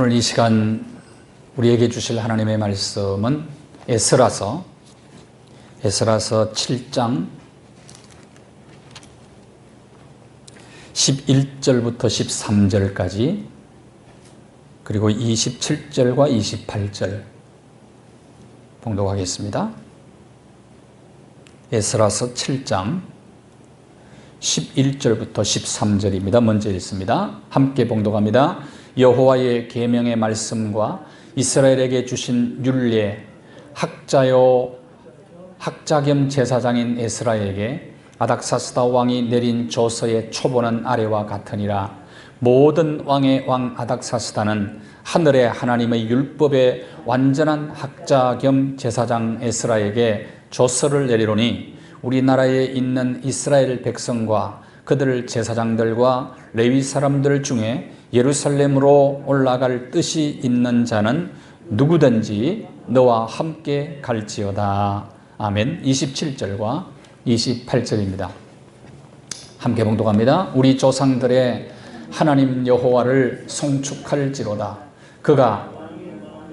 오늘 이 시간 우리에게 주실 하나님의 말씀은 에스라서 7장 11절부터 13절까지 그리고 27절과 28절 봉독하겠습니다. 에스라서 7장 11절부터 13절입니다. 먼저 읽습니다. 함께 봉독합니다. 여호와의 계명의 말씀과 이스라엘에게 주신 율례, 학자 겸 제사장인 에스라에게 아닥사스다 왕이 내린 조서의 초본은 아래와 같으니라. 모든 왕의 왕 아닥사스다는 하늘의 하나님의 율법의 완전한 학자 겸 제사장 에스라에게 조서를 내리노니 우리나라에 있는 이스라엘 백성과 그들 제사장들과 레위 사람들 중에 예루살렘으로 올라갈 뜻이 있는 자는 누구든지 너와 함께 갈지어다. 아멘. 27절과 28절입니다. 함께 봉독합니다. 우리 조상들의 하나님 여호와를 송축할지로다. 그가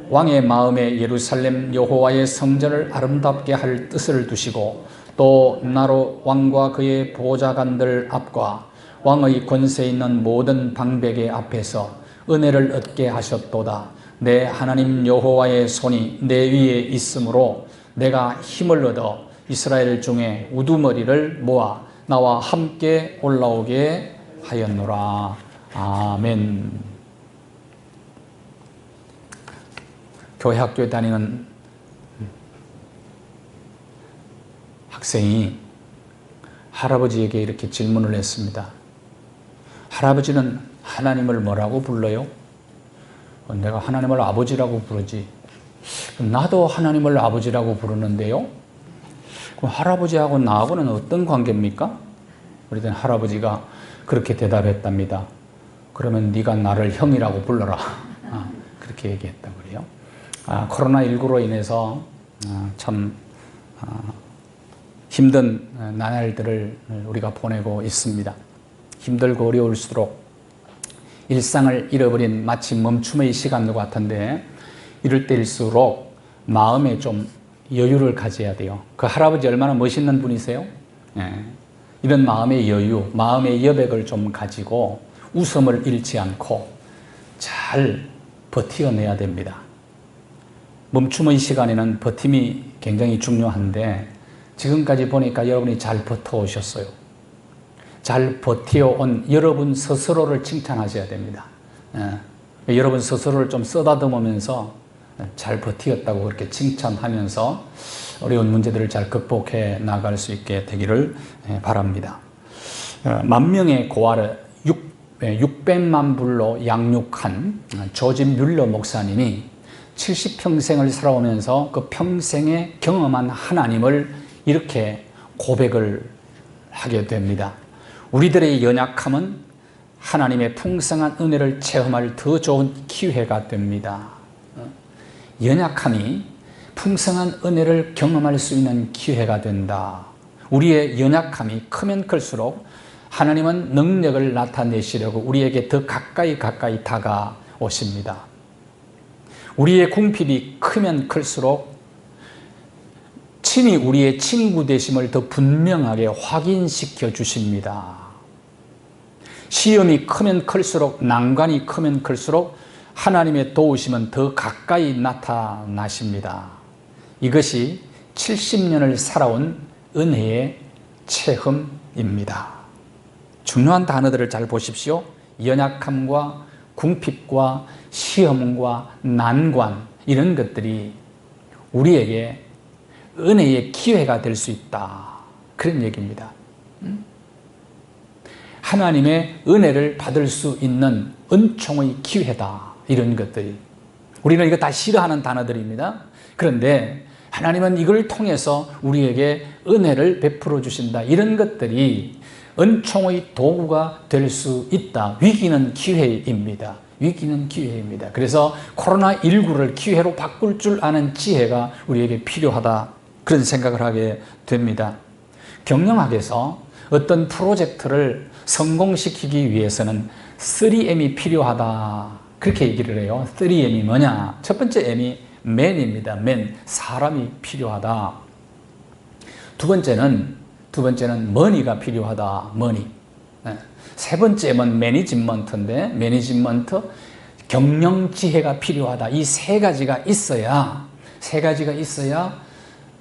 왕의 마음에 예루살렘 여호와의 성전을 아름답게 할 뜻을 두시고 또 나로 왕과 그의 보좌관들 앞과 왕의 권세 있는 모든 방백의 앞에서 은혜를 얻게 하셨도다. 내 하나님 여호와의 손이 내 위에 있으므로 내가 힘을 얻어 이스라엘 중에 우두머리를 모아 나와 함께 올라오게 하였노라. 아멘. 교회 학교에 다니는 학생이 할아버지에게 이렇게 질문을 했습니다. 할아버지는 하나님을 뭐라고 불러요? 내가 하나님을 아버지라고 부르지. 나도 하나님을 아버지라고 부르는데요. 그럼 할아버지하고 나하고는 어떤 관계입니까? 그랬더니 할아버지가 그렇게 대답했답니다. 그러면 네가 나를 형이라고 불러라. 그렇게 얘기했다고 그래요. 코로나19로 인해서 참 힘든 나날들을 우리가 보내고 있습니다. 힘들고 어려울수록 일상을 잃어버린 마치 멈춤의 시간과 같은데 이럴 때일수록 마음에 좀 여유를 가져야 돼요. 그 할아버지 얼마나 멋있는 분이세요? 이런 마음의 여유, 마음의 여백을 좀 가지고 웃음을 잃지 않고 잘 버텨내야 됩니다. 멈춤의 시간에는 버팀이 굉장히 중요한데 지금까지 보니까 여러분이 잘 버텨오셨어요. 잘 버텨온 여러분 스스로를 칭찬하셔야 됩니다. 여러분 스스로를 좀 쓰다듬으면서 잘 버티었다고 그렇게 칭찬하면서 어려운 문제들을 잘 극복해 나갈 수 있게 되기를 바랍니다. 10,000명의 고아를 600만 불로 양육한 조지 뮬러 목사님이 70평생을 살아오면서 그 평생에 경험한 하나님을 이렇게 고백을 하게 됩니다. 우리들의 연약함은 하나님의 풍성한 은혜를 체험할 더 좋은 기회가 됩니다. 연약함이 풍성한 은혜를 경험할 수 있는 기회가 된다. 우리의 연약함이 크면 클수록 하나님은 능력을 나타내시려고 우리에게 더 가까이 다가오십니다. 우리의 궁핍이 크면 클수록 친히 우리의 친구 되심을 더 분명하게 확인시켜 주십니다. 시험이 크면 클수록, 난관이 크면 클수록 하나님의 도우심은 더 가까이 나타나십니다. 이것이 70년을 살아온 은혜의 체험입니다. 중요한 단어들을 잘 보십시오. 연약함과 궁핍과 시험과 난관, 이런 것들이 우리에게 은혜의 기회가 될 수 있다. 그런 얘기입니다. 하나님의 은혜를 받을 수 있는 은총의 기회다. 이런 것들이. 우리는 이거 다 싫어하는 단어들입니다. 그런데 하나님은 이걸 통해서 우리에게 은혜를 베풀어 주신다. 이런 것들이 은총의 도구가 될 수 있다. 위기는 기회입니다. 위기는 기회입니다. 그래서 코로나19를 기회로 바꿀 줄 아는 지혜가 우리에게 필요하다. 그런 생각을 하게 됩니다. 경영학에서 어떤 프로젝트를 성공시키기 위해서는 3M이 필요하다. 그렇게 얘기를 해요. 3M이 뭐냐? 첫 번째 M이 man입니다. man, 사람이 필요하다. 두 번째는 money가 필요하다. money. 세 번째 M은 management인데 management, 경영 지혜가 필요하다. 이 세 가지가 있어야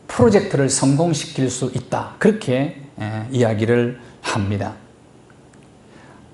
프로젝트를 성공시킬 수 있다. 그렇게 이야기를 합니다.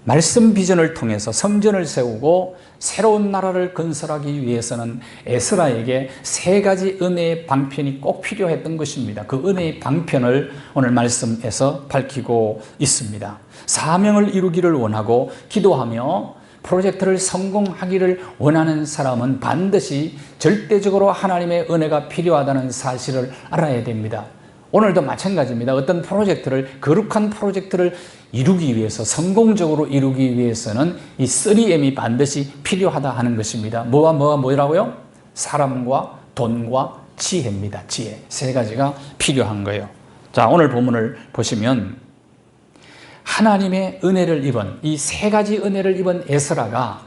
말씀 비전을 통해서 성전을 세우고 새로운 나라를 건설하기 위해서는 에스라에게 세 가지 은혜의 방편이 꼭 필요했던 것입니다. 그 은혜의 방편을 오늘 말씀에서 밝히고 있습니다. 사명을 이루기를 원하고 기도하며 프로젝트를 성공하기를 원하는 사람은 반드시 절대적으로 하나님의 은혜가 필요하다는 사실을 알아야 됩니다. 오늘도 마찬가지입니다. 어떤 프로젝트를, 거룩한 프로젝트를 이루기 위해서, 성공적으로 이루기 위해서는 이 3M이 반드시 필요하다 하는 것입니다. 뭐라고요? 사람과 돈과 지혜입니다. 지혜. 세 가지가 필요한 거예요. 자, 오늘 본문을 보시면 하나님의 은혜를 입은, 이 세 가지 은혜를 입은 에스라가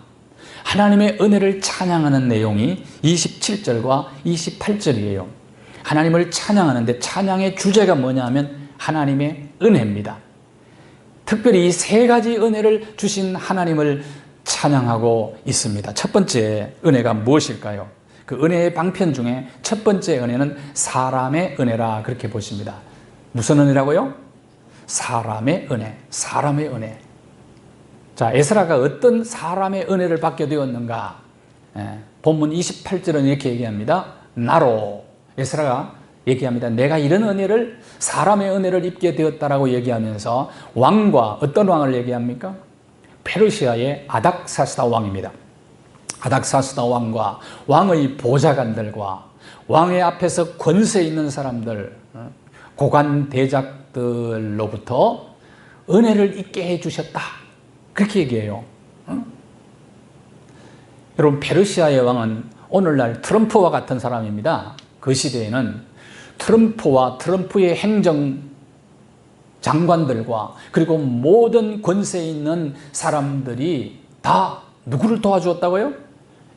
하나님의 은혜를 찬양하는 내용이 27절과 28절이에요. 하나님을 찬양하는데 찬양의 주제가 뭐냐면 하나님의 은혜입니다. 특별히 이 세 가지 은혜를 주신 하나님을 찬양하고 있습니다. 첫 번째 은혜가 무엇일까요? 그 은혜의 방편 중에 첫 번째 은혜는 사람의 은혜라 그렇게 보십니다. 무슨 은혜라고요? 사람의 은혜, 사람의 은혜. 자, 에스라가 어떤 사람의 은혜를 받게 되었는가? 본문 28절은 이렇게 얘기합니다. 나로, 에스라가 얘기합니다. 내가 이런 은혜를, 사람의 은혜를 입게 되었다라고 얘기하면서 왕과, 어떤 왕을 얘기합니까? 페르시아의 아닥사스다 왕입니다. 아닥사스다 왕과 왕의 보좌관들과 왕의 앞에서 권세 있는 사람들, 고관 대작들로부터 은혜를 입게 해주셨다. 그렇게 얘기해요. 여러분, 페르시아의 왕은 오늘날 트럼프와 같은 사람입니다. 그 시대에는 트럼프와 트럼프의 행정 장관들과 그리고 모든 권세 있는 사람들이 다 누구를 도와주었다고요?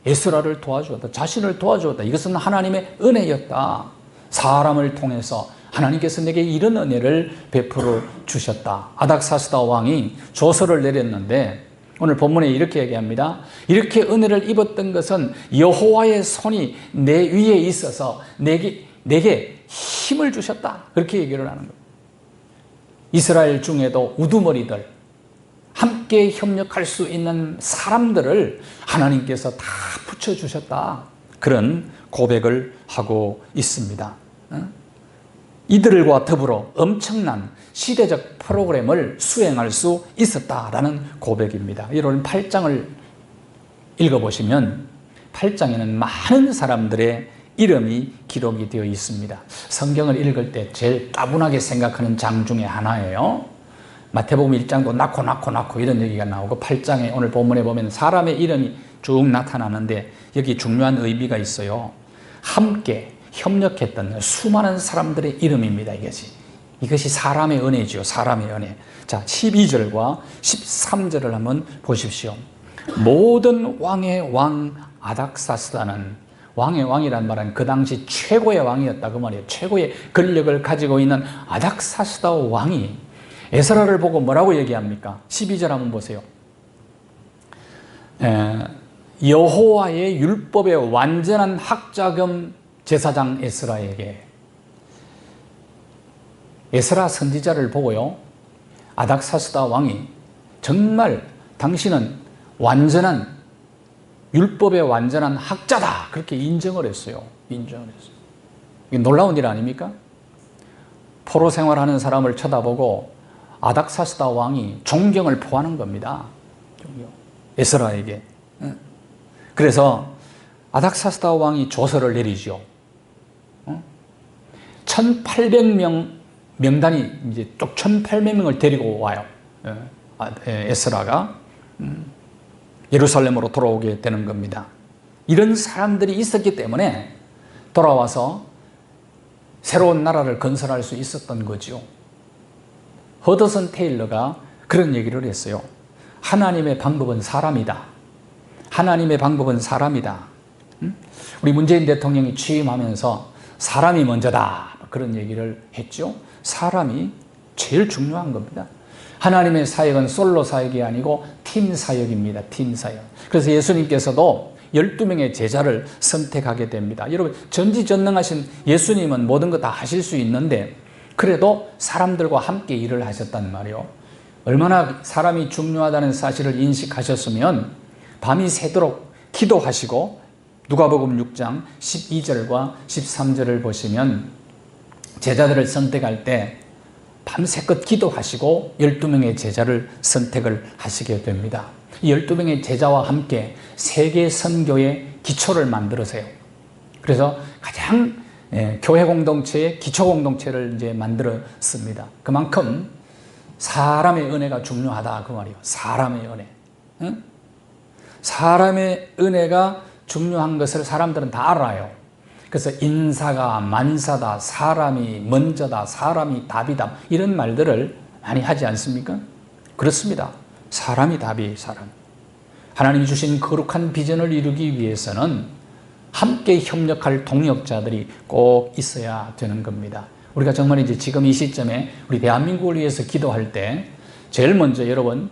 에스라를 도와주었다. 자신을 도와주었다. 이것은 하나님의 은혜였다. 사람을 통해서 하나님께서 내게 이런 은혜를 베풀어 주셨다. 아닥사스다 왕이 조서를 내렸는데 오늘 본문에 이렇게 얘기합니다. 이렇게 은혜를 입었던 것은 여호와의 손이 내 위에 있어서 내게 힘을 주셨다. 그렇게 얘기를 하는 거예요. 이스라엘 중에도 우두머리들, 함께 협력할 수 있는 사람들을 하나님께서 다 붙여주셨다. 그런 고백을 하고 있습니다. 이들과 더불어 엄청난 시대적 프로그램을 수행할 수 있었다라는 고백입니다. 이런 8장을 읽어보시면 8장에는 많은 사람들의 이름이 기록이 되어 있습니다. 성경을 읽을 때 제일 따분하게 생각하는 장 중에 하나예요. 마태복음 1장도 낳고 이런 얘기가 나오고 8장에 오늘 본문에 보면 사람의 이름이 쭉 나타나는데 여기 중요한 의미가 있어요. 함께 협력했던 수많은 사람들의 이름입니다. 이것이 사람의 은혜죠. 사람의 은혜. 자, 12절과 13절을 한번 보십시오. 모든 왕의 왕 아닥사스다는, 왕의 왕이란 말은 그 당시 최고의 왕이었다 그 말이에요. 최고의 권력을 가지고 있는 아닥사스다 왕이 에스라를 보고 뭐라고 얘기합니까? 12절 한번 보세요. 여호와의 율법의 완전한 학자 겸 제사장 에스라에게, 에스라 선지자를 보고요, 아닥사스다 왕이 정말 당신은 완전한, 율법의 완전한 학자다, 그렇게 인정을 했어요. 이게 놀라운 일 아닙니까? 포로 생활하는 사람을 쳐다보고 아닥사스다 왕이 존경을 표하는 겁니다. 에스라에게. 그래서 아닥사스다 왕이 조서를 내리죠. 1800명 명단이 이제 쭉 1800명을 데리고 와요. 에스라가 예루살렘으로 돌아오게 되는 겁니다. 이런 사람들이 있었기 때문에 돌아와서 새로운 나라를 건설할 수 있었던 거죠. 허더슨 테일러가 그런 얘기를 했어요. 하나님의 방법은 사람이다. 하나님의 방법은 사람이다. 우리 문재인 대통령이 취임하면서 사람이 먼저다 그런 얘기를 했죠. 사람이 제일 중요한 겁니다. 하나님의 사역은 솔로 사역이 아니고 팀 사역입니다. 팀 사역. 그래서 예수님께서도 12명의 제자를 선택하게 됩니다. 여러분, 전지전능하신 예수님은 모든 거 다 하실 수 있는데 그래도 사람들과 함께 일을 하셨단 말이에요. 얼마나 사람이 중요하다는 사실을 인식하셨으면 밤이 새도록 기도하시고, 누가복음 6장 12절과 13절을 보시면 제자들을 선택할 때 밤새껏 기도하시고 12명의 제자를 선택을 하시게 됩니다. 이 12명의 제자와 함께 세계 선교의 기초를 만들으세요. 그래서 가장 교회 공동체의 기초 공동체를 이제 만들었습니다. 그만큼 사람의 은혜가 중요하다 그 말이에요. 사람의 은혜. 응? 사람의 은혜가 중요한 것을 사람들은 다 알아요. 그래서 인사가 만사다, 사람이 먼저다, 사람이 답이다 이런 말들을 많이 하지 않습니까? 그렇습니다. 사람이 답이 사람. 하나님이 주신 거룩한 비전을 이루기 위해서는 함께 협력할 동역자들이 꼭 있어야 되는 겁니다. 우리가 정말 이제 지금 이 시점에 우리 대한민국을 위해서 기도할 때 제일 먼저 여러분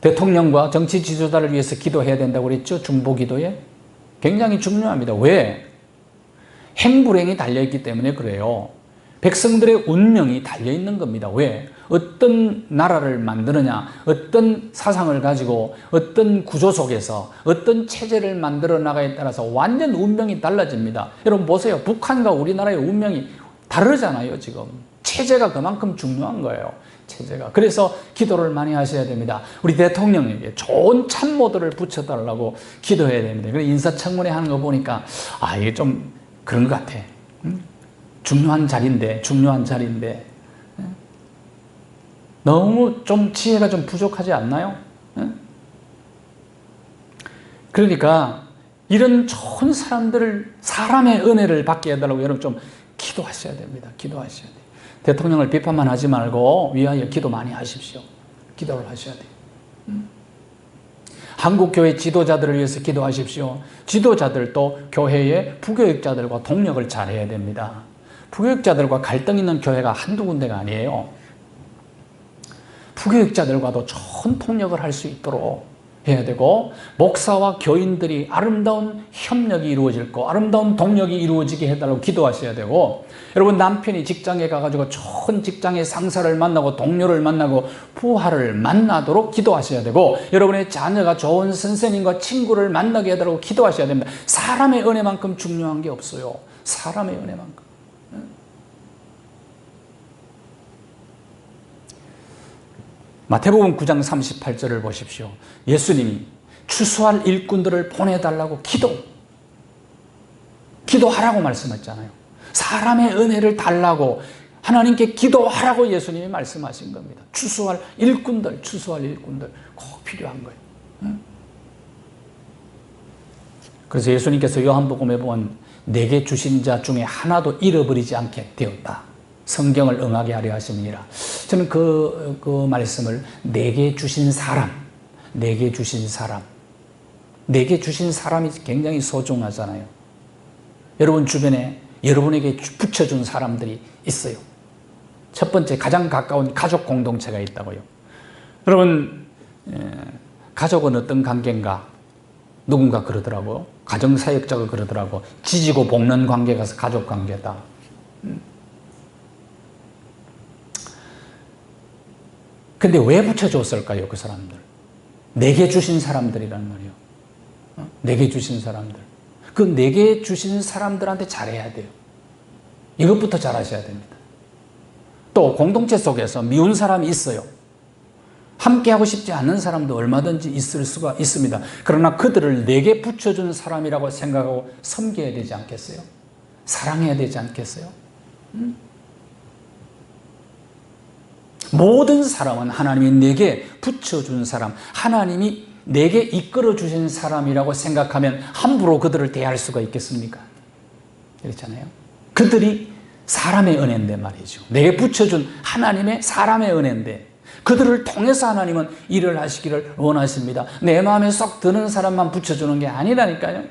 대통령과 정치 지도자를 위해서 기도해야 된다고 그랬죠? 중보기도에. 굉장히 중요합니다. 왜? 행불행이 달려있기 때문에 그래요. 백성들의 운명이 달려있는 겁니다. 왜? 어떤 나라를 만드느냐, 어떤 사상을 가지고 어떤 구조 속에서 어떤 체제를 만들어 나가에 따라서 완전 운명이 달라집니다. 여러분 보세요. 북한과 우리나라의 운명이 다르잖아요. 지금 체제가 그만큼 중요한 거예요. 체제가. 그래서 기도를 많이 하셔야 됩니다. 우리 대통령에게 좋은 참모들을 붙여달라고 기도해야 됩니다. 그래서 인사청문회 하는 거 보니까 이게 좀 그런 것 같아. 중요한 자리인데 너무 좀 지혜가 좀 부족하지 않나요? 그러니까 이런 좋은 사람들을, 사람의 은혜를 받게 해달라고 여러분 좀 기도하셔야 됩니다. 기도하셔야 돼요. 대통령을 비판만 하지 말고 위하여 기도 많이 하십시오. 기도를 하셔야 돼요. 한국교회 지도자들을 위해서 기도하십시오. 지도자들도 교회의 부교육자들과 동력을 잘해야 됩니다. 부교육자들과 갈등 있는 교회가 한두 군데가 아니에요. 부교육자들과도 좋은 통역을 할 수 있도록 해야 되고, 목사와 교인들이 아름다운 협력이 이루어질 아름다운 동력이 이루어지게 해달라고 기도하셔야 되고, 여러분 남편이 직장에 가가지고 좋은 직장의 상사를 만나고 동료를 만나고 부하를 만나도록 기도하셔야 되고, 여러분의 자녀가 좋은 선생님과 친구를 만나게 해달라고 기도하셔야 됩니다. 사람의 은혜만큼 중요한 게 없어요. 사람의 은혜만큼. 마태복음 9장 38절을 보십시오. 예수님이 추수할 일꾼들을 보내달라고 기도하라고 말씀했잖아요. 사람의 은혜를 달라고 하나님께 기도하라고 예수님이 말씀하신 겁니다. 추수할 일꾼들 꼭 필요한 거예요. 그래서 예수님께서 요한복음에 보면 내게 주신 자 중에 하나도 잃어버리지 않게 되었다. 성경을 응하게 하려 하심이니라. 저는 그 말씀을 내게 주신 사람이 굉장히 소중하잖아요. 여러분 주변에 여러분에게 붙여준 사람들이 있어요. 첫 번째, 가장 가까운 가족 공동체가 있다고요. 여러분, 가족은 어떤 관계인가? 누군가 그러더라고요. 가정사역자가 그러더라고. 지지고 볶는 관계가 가족 관계다. 근데 왜 붙여줬을까요? 그 사람들. 내게 주신 사람들이란 말이에요. 내게 주신 사람들. 그 내게 주신 사람들한테 잘해야 돼요. 이것부터 잘하셔야 됩니다. 또 공동체 속에서 미운 사람이 있어요. 함께하고 싶지 않은 사람도 얼마든지 있을 수가 있습니다. 그러나 그들을 내게 붙여준 사람이라고 생각하고 섬겨야 되지 않겠어요? 사랑해야 되지 않겠어요? 모든 사람은 하나님이 내게 붙여준 사람, 하나님이 내게 이끌어 주신 사람이라고 생각하면 함부로 그들을 대할 수가 있겠습니까? 그렇잖아요. 그들이 사람의 은혜인데 말이죠. 내게 붙여준 하나님의 사람의 은혜인데 그들을 통해서 하나님은 일을 하시기를 원하십니다. 내 마음에 쏙 드는 사람만 붙여주는 게 아니라니까요.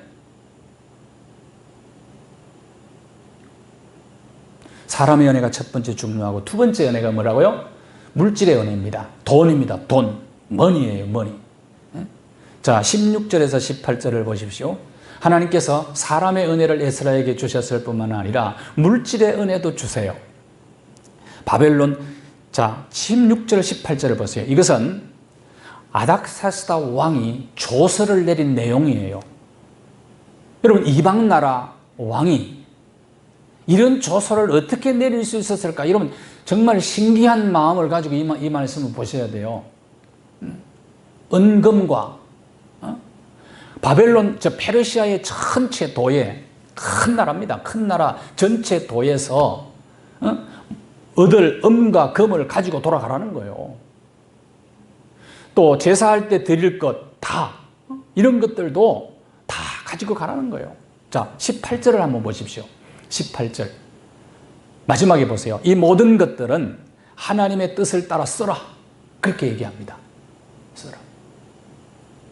사람의 은혜가 첫 번째 중요하고 두 번째 은혜가 뭐라고요? 물질의 은혜입니다. 돈입니다. 돈. 머니예요. 머니. 자, 16절에서 18절을 보십시오. 하나님께서 사람의 은혜를 에스라에게 주셨을 뿐만 아니라 물질의 은혜도 주세요. 바벨론, 자 16절 18절을 보세요. 이것은 아닥사스다 왕이 조서를 내린 내용이에요. 여러분, 이방 나라 왕이 이런 조서를 어떻게 내릴 수 있었을까? 여러분, 정말 신기한 마음을 가지고 이 말씀을 보셔야 돼요. 은금과 바벨론, 저 페르시아의 전체 도에, 큰 나라입니다. 큰 나라 전체 도에서 얻을 은과 금을 가지고 돌아가라는 거예요. 또 제사할 때 드릴 것 다, 이런 것들도 다 가지고 가라는 거예요. 자, 18절을 한번 보십시오. 18절 마지막에 보세요. 이 모든 것들은 하나님의 뜻을 따라 써라, 그렇게 얘기합니다. 써라.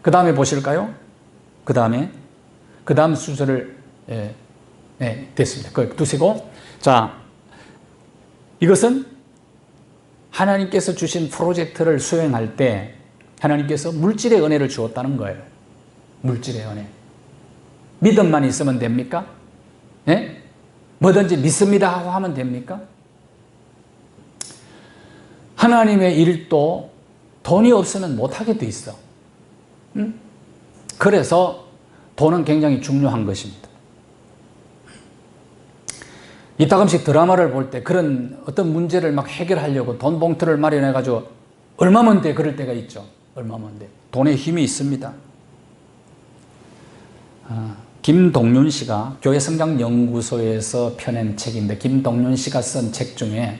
그 다음에 보실까요? 그 다음 순서를 됐습니다. 그걸 두시고, 자, 이것은 하나님께서 주신 프로젝트를 수행할 때 하나님께서 물질의 은혜를 주었다는 거예요. 물질의 은혜. 믿음만 있으면 됩니까? 네? 뭐든지 믿습니다 하고 하면 됩니까? 하나님의 일도 돈이 없으면 못하게 돼 있어. 그래서 돈은 굉장히 중요한 것입니다. 이따금씩 드라마를 볼 때 그런 어떤 문제를 막 해결하려고 돈 봉투를 마련해가지고 얼마면 돼? 그럴 때가 있죠. 얼마면 돼? 돈에 힘이 있습니다. 김동윤 씨가 교회성장연구소에서 펴낸 책인데, 김동윤 씨가 쓴 책 중에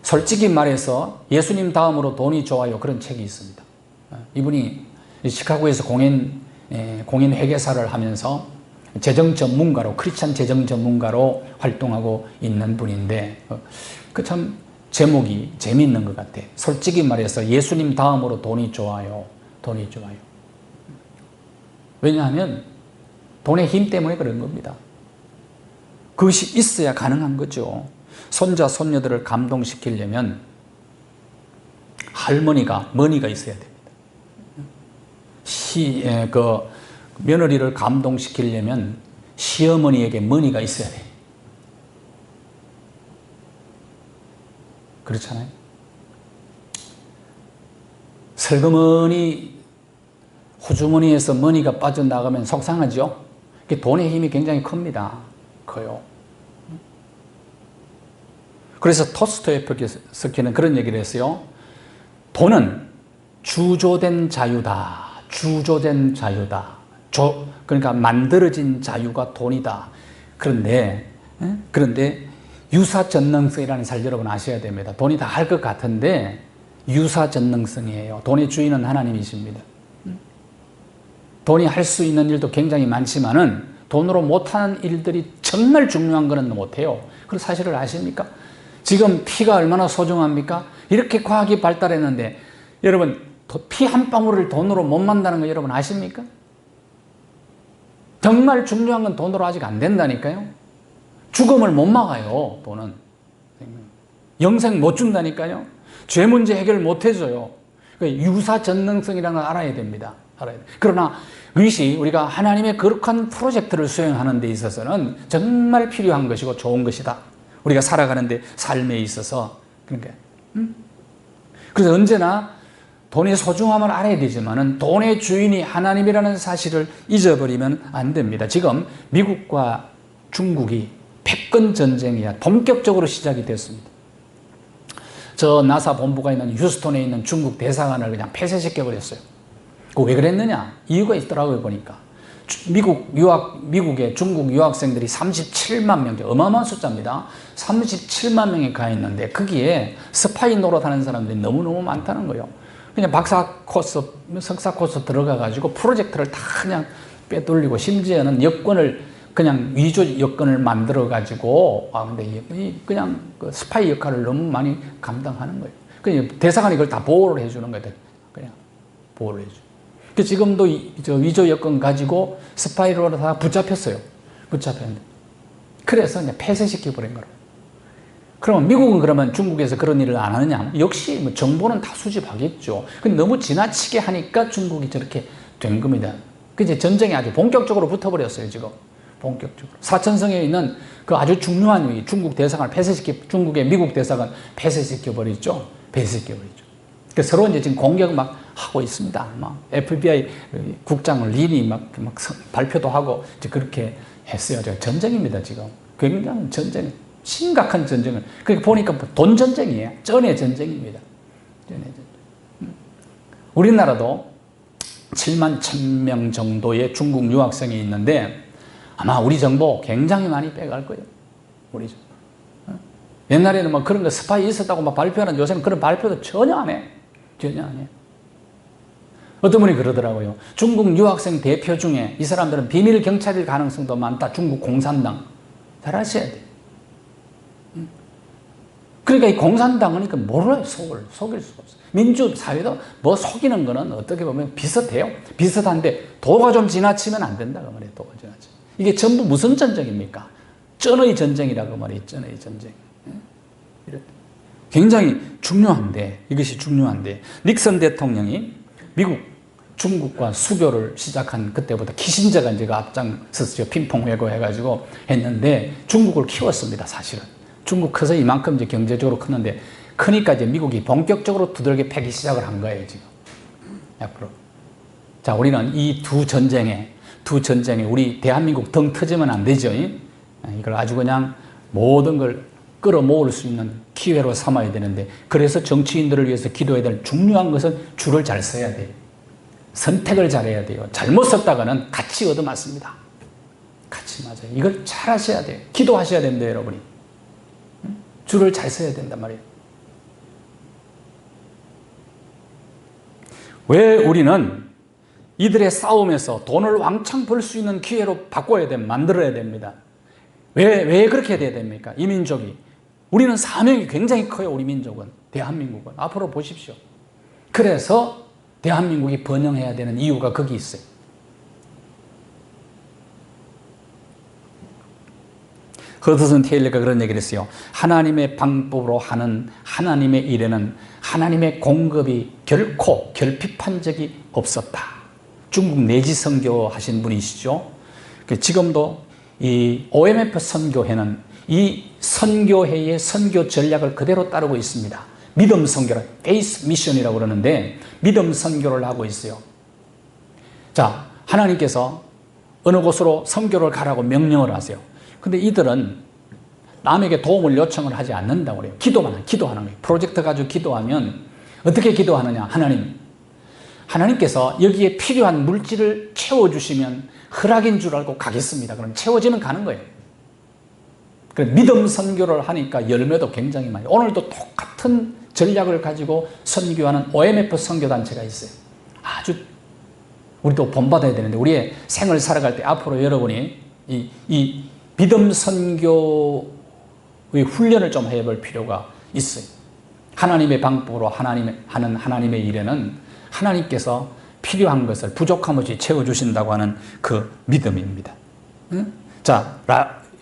솔직히 말해서 예수님 다음으로 돈이 좋아요, 그런 책이 있습니다. 이분이 시카고에서 공인 회계사를 하면서 재정 전문가로, 크리스찬 재정 전문가로 활동하고 있는 분인데, 그 참 제목이 재미있는 것 같아. 솔직히 말해서 예수님 다음으로 돈이 좋아요. 돈이 좋아요. 왜냐하면 돈의 힘 때문에 그런 겁니다. 그것이 있어야 가능한 거죠. 손자, 손녀들을 감동시키려면 할머니가, 머니가 있어야 됩니다. 며느리를 감동시키려면 시어머니에게 머니가 있어야 돼. 그렇잖아요. 슬그머니 호주머니에서 머니가 빠져나가면 속상하죠. 돈의 힘이 굉장히 큽니다. 커요. 그래서 토스토예프스키는 그런 얘기를 했어요. 돈은 주조된 자유다. 주조된 자유다. 그러니까 만들어진 자유가 돈이다. 그런데 유사전능성이라는 사실 여러분 아셔야 됩니다. 돈이 다 할 것 같은데 유사전능성이에요. 돈의 주인은 하나님이십니다. 돈이 할 수 있는 일도 굉장히 많지만은 돈으로 못하는 일들이 정말 중요한 거는 못해요. 그 사실을 아십니까? 지금 피가 얼마나 소중합니까? 이렇게 과학이 발달했는데 여러분, 피 한 방울을 돈으로 못 만다는 거 여러분 아십니까? 정말 중요한 건 돈으로 아직 안 된다니까요. 죽음을 못 막아요. 돈은 영생 못 준다니까요. 죄 문제 해결 못 해줘요. 유사전능성이라는 걸 알아야 됩니다. 그러나 이것이 우리가 하나님의 거룩한 프로젝트를 수행하는 데 있어서는 정말 필요한 것이고 좋은 것이다. 우리가 살아가는데 삶에 있어서. 그러니까 그래서 언제나 돈의 소중함을 알아야 되지만은 돈의 주인이 하나님이라는 사실을 잊어버리면 안 됩니다. 지금 미국과 중국이 패권 전쟁이야 본격적으로 시작이 됐습니다. 저 나사 본부가 있는 휴스턴에 있는 중국 대사관을 그냥 폐쇄시켜 버렸어요. 왜 그랬느냐? 이유가 있더라고요, 보니까. 미국의 중국 유학생들이 37만 명, 어마어마한 숫자입니다. 37만 명이 가 있는데 거기에 스파이 노릇하는 사람들이 너무너무 많다는 거예요. 그냥 박사 코스, 석사 코스 들어가 가지고 프로젝트를 다 그냥 빼돌리고 심지어는 여권을 그냥 위조 여건을 만들어 가지고 근데 그냥 그 스파이 역할을 너무 많이 감당하는 거예요. 그냥 대사관이 이걸 다 보호를 해주는 거예요. 그냥 보호를 해줘. 그 지금도 저 위조 여건 가지고 스파이로 다 붙잡혔어요. 붙잡혔는데 그래서 이제 폐쇄시켜 버린 거라고. 그러면 미국은 그러면 중국에서 그런 일을 안 하느냐? 역시 뭐 정보는 다 수집하겠죠. 근데 너무 지나치게 하니까 중국이 저렇게 된 겁니다. 그 이제 전쟁이 아주 본격적으로 붙어버렸어요, 지금. 본격적으로. 사천성에 있는 그 아주 중요한 중국 대사관을 중국의 미국 대사관 폐쇄시켜버렸죠. 폐쇄시켜버렸죠. 그 서로 이제 지금 공격을 막 하고 있습니다. 막 FBI 국장을 린이 막 발표도 하고 이제 그렇게 했어요. 전쟁입니다, 지금. 굉장히 전쟁. 심각한 전쟁을. 그러니까 보니까 돈 전쟁이에요. 전의 전쟁입니다. 전의 전쟁. 우리나라도 7만 1,000명 정도의 중국 유학생이 있는데 아마 우리 정보 굉장히 많이 빼갈 거예요. 우리 정보. 옛날에는 뭐 그런 거 스파이 있었다고 막 발표하는 요새는 그런 발표도 전혀 안 해. 전혀 안 해. 어떤 분이 그러더라고요. 중국 유학생 대표 중에 이 사람들은 비밀 경찰일 가능성도 많다. 중국 공산당. 잘 아셔야 돼요. 그러니까 이 공산당은 몰라요. 속일 수가 없어요. 민주사회도 뭐 속이는 거는 어떻게 보면 비슷해요. 비슷한데 도가 좀 지나치면 안 된다고 말이에요. 도가 지나치면. 이게 전부 무슨 전쟁입니까? 쩐의 전쟁이라고 말이에요. 쩐의 전쟁. 굉장히 중요한데 이것이 중요한데 닉슨 대통령이 중국과 수교를 시작한 그때부터 키신저가 이제 앞장서서 핑퐁 회고 해가지고 했는데 중국을 키웠습니다. 사실은. 중국 커서 이만큼 이제 경제적으로 컸는데 크니까 이제 미국이 본격적으로 두들겨 패기 시작을 한 거예요, 지금. 앞으로. 자, 우리는 이 두 전쟁에 우리 대한민국 등 터지면 안 되죠. 이걸 아주 그냥 모든 걸 끌어모을 수 있는 기회로 삼아야 되는데 그래서 정치인들을 위해서 기도해야 될 중요한 것은 줄을 잘 서야 돼요. 선택을 잘해야 돼요. 잘못 썼다가는 같이 얻어맞습니다. 같이 맞아요. 이걸 잘 하셔야 돼요. 기도하셔야 됩니다, 여러분이. 줄을 잘 서야 된단 말이에요. 왜 우리는 이들의 싸움에서 돈을 왕창 벌 수 있는 기회로 만들어야 됩니다. 왜 그렇게 돼야 됩니까? 이 민족이. 우리는 사명이 굉장히 커요, 우리 민족은. 대한민국은. 앞으로 보십시오. 그래서 대한민국이 번영해야 되는 이유가 거기 있어요. 허드슨 테일러가 그런 얘기를 했어요. 하나님의 방법으로 하는 하나님의 일에는 하나님의 공급이 결코 결핍한 적이 없었다. 중국 내지 선교 하신 분이시죠. 지금도 이 OMF 선교회는 이 선교회의 선교 전략을 그대로 따르고 있습니다. 믿음 선교를 페이스 미션이라고 그러는데 믿음 선교를 하고 있어요. 자, 하나님께서 어느 곳으로 선교를 가라고 명령을 하세요. 근데 이들은 남에게 도움을 요청을 하지 않는다고 그래요. 기도하는 거예요. 프로젝트 가지고 기도하면 어떻게 기도하느냐? 하나님께서 여기에 필요한 물질을 채워주시면 허락인 줄 알고 가겠습니다. 그럼 채워지면 가는 거예요. 그래서 믿음 선교를 하니까 열매도 굉장히 많이. 오늘도 똑같은 전략을 가지고 선교하는 OMF 선교단체가 있어요. 아주 우리도 본받아야 되는데 우리의 생을 살아갈 때 앞으로 여러분이 이 믿음 선교의 훈련을 좀 해볼 필요가 있어요. 하나님의 방법으로 하는 하나님의 일에는 하나님께서 필요한 것을 부족함 없이 채워주신다고 하는 그 믿음입니다. 자,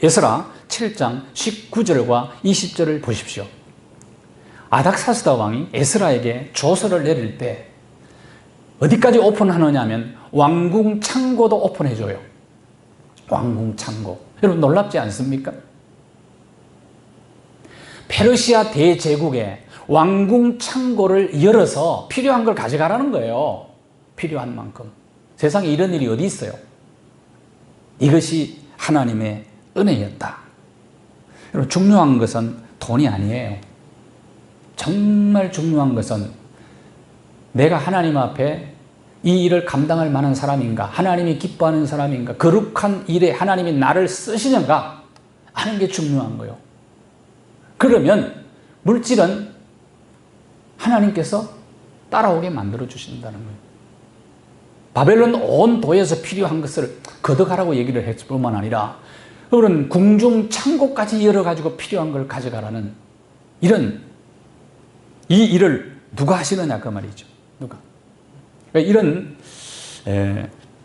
에스라 7장 19절과 20절을 보십시오. 아닥사스다 왕이 에스라에게 조서를 내릴 때 어디까지 오픈하느냐면 왕궁 창고도 오픈해줘요. 왕궁 창고. 여러분 놀랍지 않습니까? 페르시아 대제국에 왕궁 창고를 열어서 필요한 걸 가져가라는 거예요. 필요한 만큼. 세상에 이런 일이 어디 있어요? 이것이 하나님의 은혜였다. 여러분 중요한 것은 돈이 아니에요. 정말 중요한 것은 내가 하나님 앞에 이 일을 감당할 만한 사람인가, 하나님이 기뻐하는 사람인가, 거룩한 일에 하나님이 나를 쓰시는가 하는 게 중요한 거예요. 그러면 물질은 하나님께서 따라오게 만들어 주신다는 거예요. 바벨론 온 도에서 필요한 것을 걷어가라고 얘기를 했을 뿐만 아니라 그런 궁중 창고까지 열어가지고 필요한 걸 가져가라는 이런 이 일을 누가 하시느냐 그 말이죠. 누가? 이런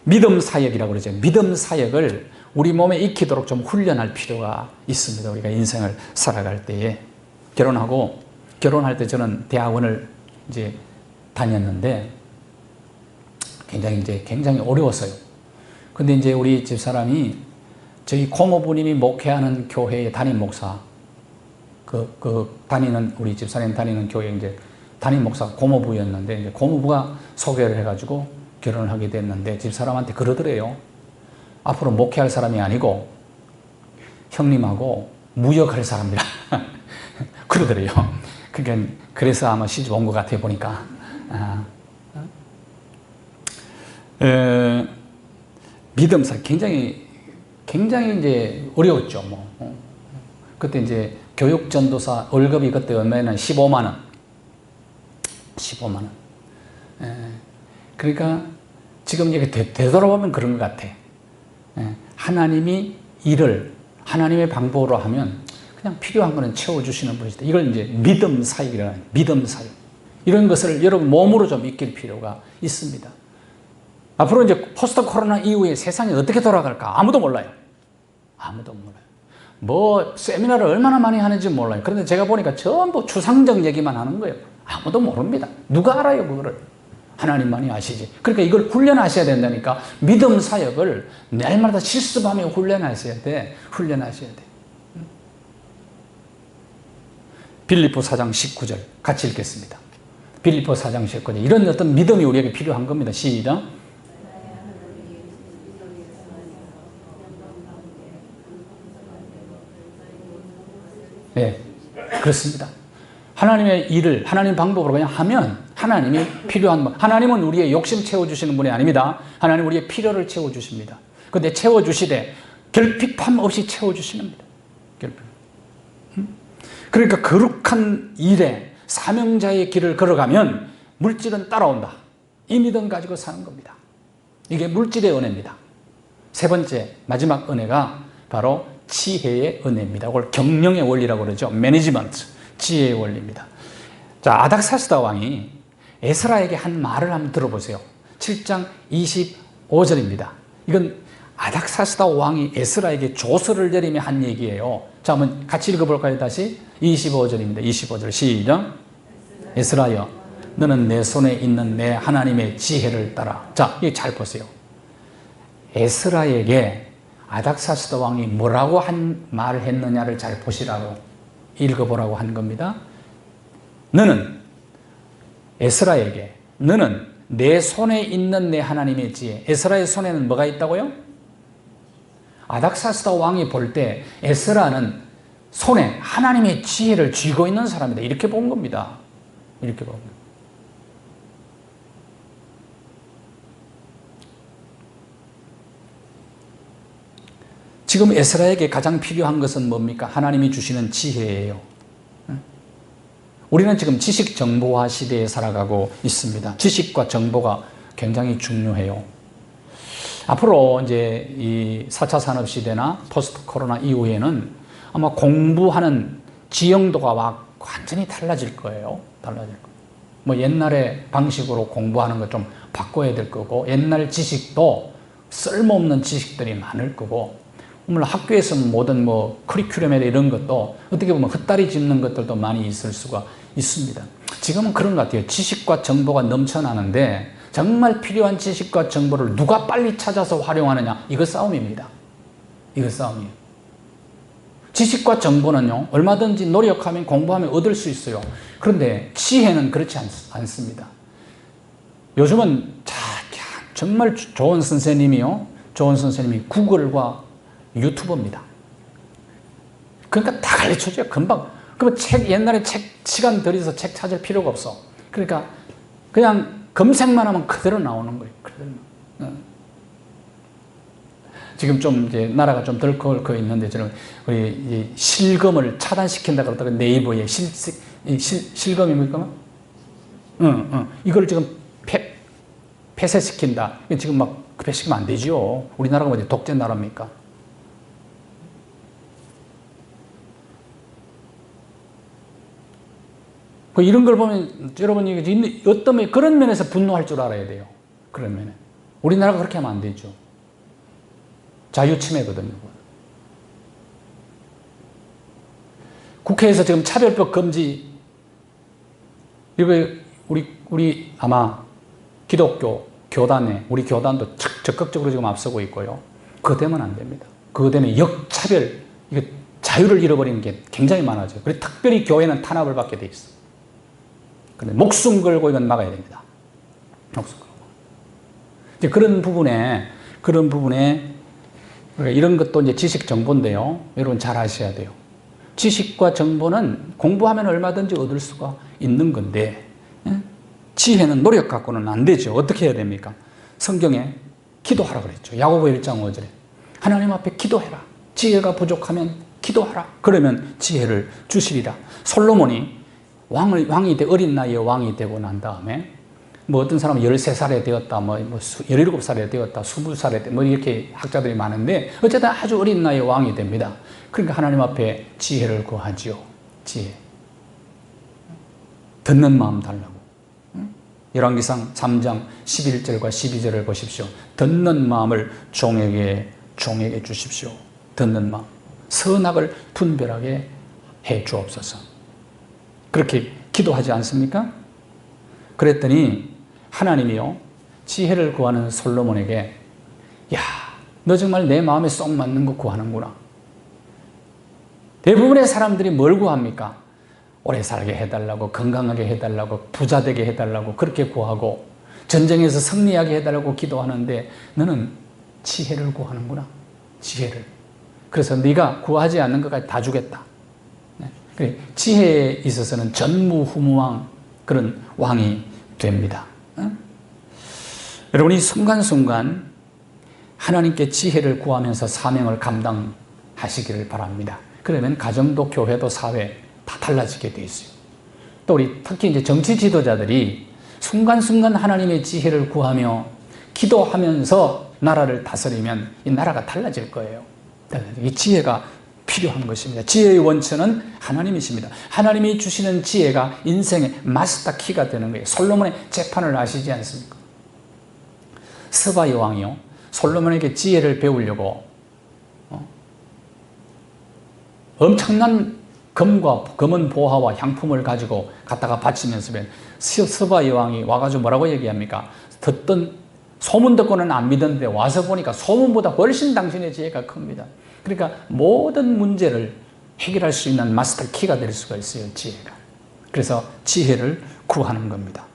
믿음 사역이라고 그러죠. 믿음 사역을 우리 몸에 익히도록 좀 훈련할 필요가 있습니다. 우리가 인생을 살아갈 때에 결혼할 때 저는 대학원을 이제 다녔는데 굉장히 어려웠어요. 근데 이제 우리 집사람이 저희 고모부님이 목회하는 교회의 담임 목사, 우리 집사님 다니는 교회 이제 담임 목사 고모부였는데 이제 고모부가 소개를 해가지고 결혼을 하게 됐는데 집사람한테 그러더래요. 앞으로 목회할 사람이 아니고 형님하고 무역할 사람이라 그러더래요. 그러니까 그래서 아마 시집 온 것 같아 보니까. 믿음사 굉장히 이제 어려웠죠. 그때 이제 교육전도사 월급이 그때 얼마나 15만 원. 15만 원. 그러니까 지금 이게 되돌아보면 그런 것 같아. 하나님이 일을 하나님의 방법으로 하면 그냥 필요한 거는 채워주시는 분이다. 이걸 이제 믿음 사역이라는 믿음 사역. 이런 것을 여러분 몸으로 좀 익힐 필요가 있습니다. 앞으로 이제 포스트 코로나 이후에 세상이 어떻게 돌아갈까? 아무도 몰라요. 아무도 몰라요. 뭐 세미나를 얼마나 많이 하는지 몰라요. 그런데 제가 보니까 전부 추상적 얘기만 하는 거예요. 아무도 모릅니다. 누가 알아요, 그거를? 하나님만이 아시지. 그러니까 이걸 훈련하셔야 된다니까. 믿음 사역을 날마다 실습하며 훈련하셔야 돼. 빌립보 4장 19절 같이 읽겠습니다. 빌립보 4장 19절. 이런 어떤 믿음이 우리에게 필요한 겁니다. 시작. 네, 그렇습니다. 하나님의 일을 하나님 방법으로 그냥 하면 하나님이 필요한 하나님은 우리의 욕심 채워주시는 분이 아닙니다. 하나님 우리의 필요를 채워주십니다. 그런데 채워주시되 결핍함 없이 채워주시는 겁니다. 그러니까 거룩한 일에 사명자의 길을 걸어가면 물질은 따라온다. 이 믿음 가지고 사는 겁니다. 이게 물질의 은혜입니다. 세 번째 마지막 은혜가 바로 지혜의 은혜입니다. 그걸 경영의 원리라고 그러죠. 매니지먼트, 지혜의 원리입니다. 자, 아닥사스다 왕이 에스라에게 한 말을 한번 들어보세요. 7장 25절입니다. 이건 아닥사스다 왕이 에스라에게 조서를 내리며 한 얘기예요. 자, 한번 같이 읽어볼까요? 다시 25절입니다. 25절 시작. 에스라여, 너는 내 손에 있는 내 하나님의 지혜를 따라. 자, 이거 잘 보세요. 에스라에게 아닥사스다 왕이 뭐라고 한 말을 했느냐를 잘 보시라고 읽어보라고 한 겁니다. 너는 에스라에게 너는 내 손에 있는 내 하나님의 지혜. 에스라의 손에는 뭐가 있다고요? 아닥사스다 왕이 볼 때 에스라는 손에 하나님의 지혜를 쥐고 있는 사람이다. 이렇게 본 겁니다. 이렇게 본 겁니다. 지금 에스라에게 가장 필요한 것은 뭡니까? 하나님이 주시는 지혜예요. 우리는 지금 지식 정보화 시대에 살아가고 있습니다. 지식과 정보가 굉장히 중요해요. 앞으로 이제 이 4차 산업 시대나 포스트 코로나 이후에는 아마 공부하는 지형도가 완전히 달라질 거예요. 뭐 옛날의 방식으로 공부하는 거 좀 바꿔야 될 거고, 옛날 지식도 쓸모없는 지식들이 많을 거고, 물론 학교에서 모든 뭐 커리큘럼에 이런 것도 어떻게 보면 헛다리 짚는 것들도 많이 있을 수가 있습니다. 지금은 그런 것 같아요. 지식과 정보가 넘쳐나는데 정말 필요한 지식과 정보를 누가 빨리 찾아서 활용하느냐, 이거 싸움입니다. 이거 싸움이에요. 지식과 정보는요, 얼마든지 노력하면 공부하면 얻을 수 있어요. 그런데 지혜는 그렇지 않습니다. 요즘은 정말 좋은 선생님이 구글과 유튜브입니다. 그러니까 다 가르쳐줘요. 금방. 그러면 옛날에 시간 들여서 책 찾을 필요가 없어. 그러니까 그냥 검색만 하면 그대로 나오는 거예요. 그대로. 지금 좀 이제 나라가 좀 덜 거 있는데 저는 우리 실검을 차단시킨다 그러다가 네이버에 실검입니까? 이걸 지금 폐쇄시킨다. 지금 막 폐쇄시키면 안 되죠. 우리나라가 어디 독재 나라입니까? 이런 걸 보면 여러분이 어떤 그런 면에서 분노할 줄 알아야 돼요. 그런 면에. 우리나라가 그렇게 하면 안 되죠. 자유침해거든요. 국회에서 지금 차별법 금지, 이거 우리 아마 기독교 교단에, 우리 교단도 적극적으로 지금 앞서고 있고요. 그거 되면 안 됩니다. 그거 되면 역차별, 이거 자유를 잃어버리는 게 굉장히 많아져요. 그래서 특별히 교회는 탄압을 받게 돼 있어. 근데 목숨 걸고 이건 막아야 됩니다. 목숨 걸고. 이제 그런 부분에 그러니까 이런 것도 이제 지식 정보인데요. 여러분 잘 아셔야 돼요. 지식과 정보는 공부하면 얼마든지 얻을 수가 있는 건데, 지혜는 노력 갖고는 안 되죠. 어떻게 해야 됩니까? 성경에 기도하라 그랬죠. 야고보 1장 5절에 하나님 앞에 기도해라. 지혜가 부족하면 기도하라. 그러면 지혜를 주시리라. 솔로몬이 어린 나이에 왕이 되고 난 다음에 뭐 어떤 사람은 13살에 되었다, 17살에 되었다, 20살에 되었다, 이렇게 학자들이 많은데 어쨌든 아주 어린 나이에 왕이 됩니다. 그러니까 하나님 앞에 지혜를 구하지요. 지혜. 듣는 마음 달라고. 열왕기상 3장 11절과 12절을 보십시오. 듣는 마음을 종에게 주십시오. 듣는 마음. 선악을 분별하게 해 주옵소서. 그렇게 기도하지 않습니까? 그랬더니 하나님이요, 지혜를 구하는 솔로몬에게, 야, 너 정말 내 마음에 쏙 맞는 거 구하는구나. 대부분의 사람들이 뭘 구합니까? 오래 살게 해달라고, 건강하게 해달라고, 부자 되게 해달라고 그렇게 구하고 전쟁에서 승리하게 해달라고 기도하는데 너는 지혜를 구하는구나. 지혜를. 그래서 네가 구하지 않는 것까지 다 주겠다. 지혜에 있어서는 전무후무한 그런 왕이 됩니다. 여러분이 순간순간 하나님께 지혜를 구하면서 사명을 감당하시기를 바랍니다. 그러면 가정도 교회도 사회 다 달라지게 돼 있어요. 또 우리 특히 이제 정치 지도자들이 순간순간 하나님의 지혜를 구하며 기도하면서 나라를 다스리면 이 나라가 달라질 거예요. 이 지혜가 필요한 것입니다. 지혜의 원천은 하나님이십니다. 하나님이 주시는 지혜가 인생의 마스터 키가 되는 거예요. 솔로몬의 재판을 아시지 않습니까? 스바 여왕이요, 솔로몬에게 지혜를 배우려고 엄청난 금은 보화와 향품을 가지고 갖다가 바치면서 스바 여왕이 와가지고 뭐라고 얘기합니까? 소문 듣고는 안 믿었는데 와서 보니까 소문보다 훨씬 당신의 지혜가 큽니다. 그러니까 모든 문제를 해결할 수 있는 마스터 키가 될 수가 있어요. 지혜가. 그래서 지혜를 구하는 겁니다.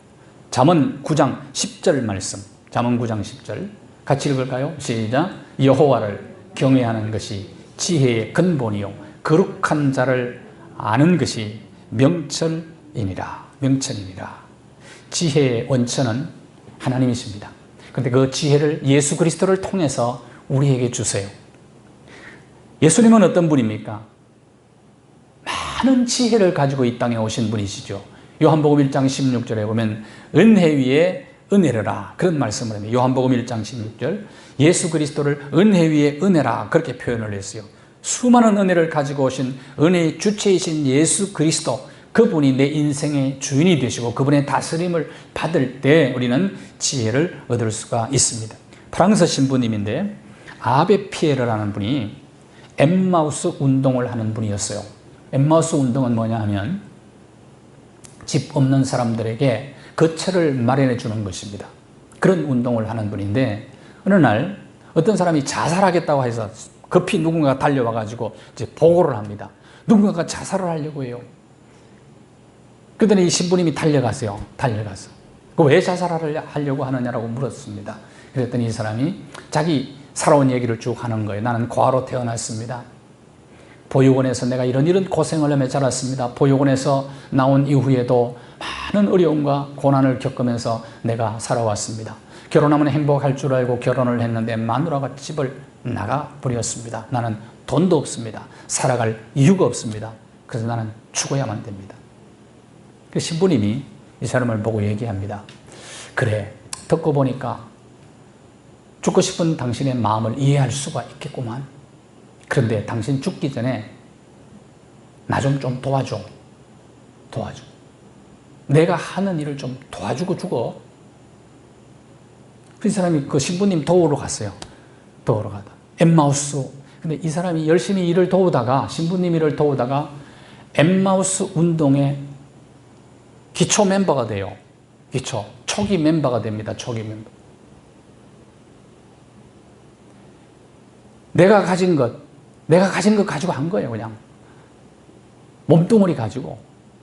잠언 9장 10절 말씀, 잠언 9장 10절 같이 읽을까요? 시작. 여호와를 경외하는 것이 지혜의 근본이요 거룩한 자를 아는 것이 명철이니라. 명철이니라. 지혜의 원천은 하나님이십니다. 그런데 그 지혜를 예수 그리스도를 통해서 우리에게 주세요. 예수님은 어떤 분입니까? 많은 지혜를 가지고 이 땅에 오신 분이시죠. 요한복음 1장 16절에 보면 은혜 위에 은혜라 그런 말씀을 합니다. 요한복음 1장 16절 예수 그리스도를 은혜 위에 은혜라 그렇게 표현을 했어요. 수많은 은혜를 가지고 오신 은혜의 주체이신 예수 그리스도, 그분이 내 인생의 주인이 되시고 그분의 다스림을 받을 때 우리는 지혜를 얻을 수가 있습니다. 프랑스 신부님인데 아베 피에르라는 분이 엠마우스 운동을 하는 분이었어요. 엠마우스 운동은 뭐냐 하면 집 없는 사람들에게 거처를 마련해 주는 것입니다. 그런 운동을 하는 분인데 어느 날 어떤 사람이 자살하겠다고 해서 급히 누군가가 달려와가지고 이제 보고를 합니다. 누군가가 자살을 하려고 해요. 그러더니 이 신부님이 달려가서 왜 자살하려고 하느냐라고 물었습니다. 그랬더니 이 사람이 자기 살아온 얘기를 쭉 하는 거예요. 나는 과로 태어났습니다. 보육원에서 내가 이런 고생을 하며 자랐습니다. 보육원에서 나온 이후에도 많은 어려움과 고난을 겪으면서 내가 살아왔습니다. 결혼하면 행복할 줄 알고 결혼을 했는데 마누라가 집을 나가버렸습니다. 나는 돈도 없습니다. 살아갈 이유가 없습니다. 그래서 나는 죽어야만 됩니다. 그 신부님이 이 사람을 보고 얘기합니다. 그래, 듣고 보니까 죽고 싶은 당신의 마음을 이해할 수가 있겠구만. 그런데 당신 죽기 전에 나 좀 도와줘. 내가 하는 일을 좀 도와주고 죽어. 그 사람이 그 신부님 도우러 갔어요. 도우러 가다. 엠마우스. 근데 이 사람이 열심히 일을 도우다가, 신부님 일을 도우다가 엠마우스 운동의 기초 멤버가 돼요. 초기 멤버가 됩니다. 초기 멤버. 내가 가진 것 가지고 한 거예요, 그냥. 몸뚱어리 가지고.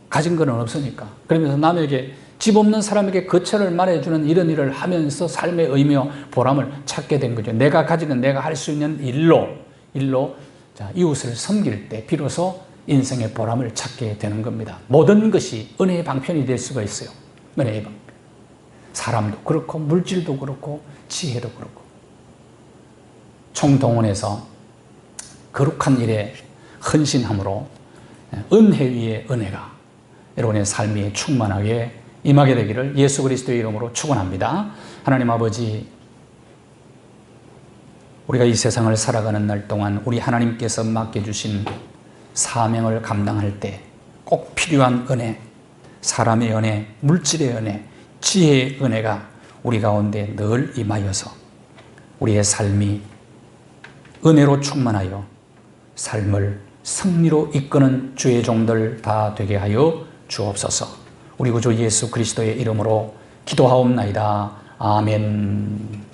가진 거는 없으니까. 그러면서 남에게, 집 없는 사람에게 거처를 말해주는 이런 일을 하면서 삶의 의미와 보람을 찾게 된 거죠. 내가 가지는 내가 할 수 있는 일로 이웃을 섬길 때 비로소 인생의 보람을 찾게 되는 겁니다. 모든 것이 은혜의 방편이 될 수가 있어요. 은혜의 방편. 사람도 그렇고 물질도 그렇고 지혜도 그렇고. 총동원해서 거룩한 일에 헌신함으로 은혜 위에 은혜가 여러분의 삶이 충만하게 임하게 되기를 예수 그리스도의 이름으로 축원합니다. 하나님 아버지, 우리가 이 세상을 살아가는 날 동안 우리 하나님께서 맡겨주신 사명을 감당할 때 꼭 필요한 은혜, 사람의 은혜, 물질의 은혜, 지혜의 은혜가 우리 가운데 늘 임하여서 우리의 삶이 은혜로 충만하여 삶을 승리로 이끄는 주의 종들 다 되게 하여 주옵소서. 우리 구주 예수 그리스도의 이름으로 기도하옵나이다. 아멘.